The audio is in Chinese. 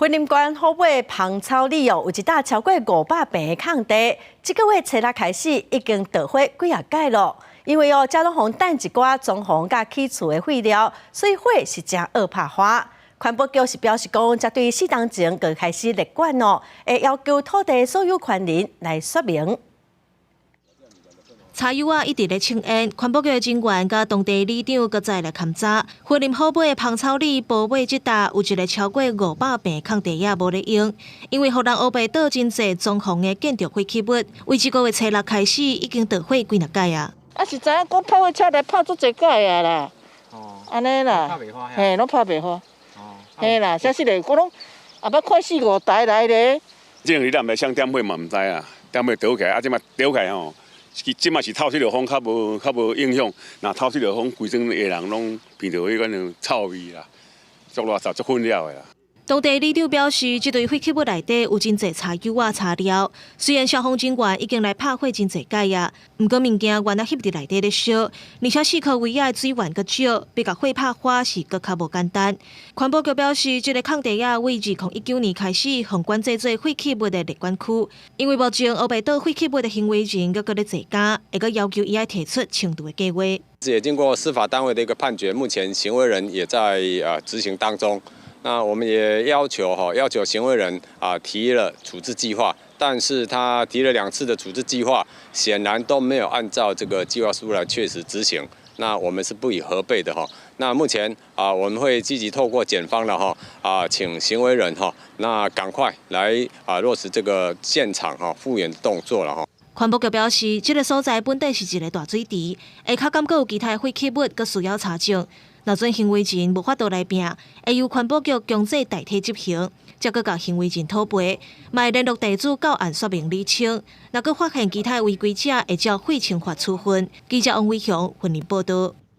云林县好买芳草李有一搭超过500平的空地，这个月初6开始已经稻花几啊届了。因为遮拢互等一寡装潢甲起厝的废料，所以火是真恶拍花。环保局是表示讲，针对4当前就开始立管哦，会要求土地所有权人来说明。 茶友啊，一直咧请愿，环保局的人员甲当地里长搁再来勘查。云林好买的芳草李保买这搭有一个超过500平空地也无咧用，因为互人乌白倒真济装潢的建筑废弃物，为这个月初6开始已经倒火几啊届啊。啊是知影，我拍火车来拍足济届啊啦。哦。安尼啦。拍袂花遐。嘿，拢拍袂花。哦。嘿啦，啥事嘞？我拢也捌看4、5台来咧。这样咱袂想点火嘛，唔知啊，点火倒起来，啊，即嘛倒起来吼。 即嘛是透气流风较无影响，那透气流风规整个人拢闻到迄个臭味啦，足垃圾足混了的啦。当地里长表示，这堆废弃物内底有真侪茶油啊、茶料。虽然消防人员已经来拍火真侪届啊，不过物件原来翕伫内底咧烧，而且4颗位仔的水源搁少，要甲火拍花是搁较无简单。环保局表示，这个空地啊，为2019年开始封管制做废弃物的列管区，因为目前乌白倒废弃物的行为人搁咧增加，会搁要求伊爱提出程度的计划。也经过司法单位的一个判决，目前行为人也在执行当中。 那我们也要求行为人提了处置计划，但是他提了2次的处置计划，显然都没有按照这个计划书来确实执行。那我们是不予核备的哈。那目前我们会积极透过检方的请行为人那赶快来落实这个现场复原的动作了哈。 环保局表示，这个所在本地是一个大水池，下骹敢阁有其他废弃物，阁需要查证。若准行为人无法度来拼，会由环保局强制代替执行，才阁甲行为人讨赔，嘛会联络地主到案说明厘清。若阁发现其他违规者，会照废清法处分。记者王伟雄，云林报道。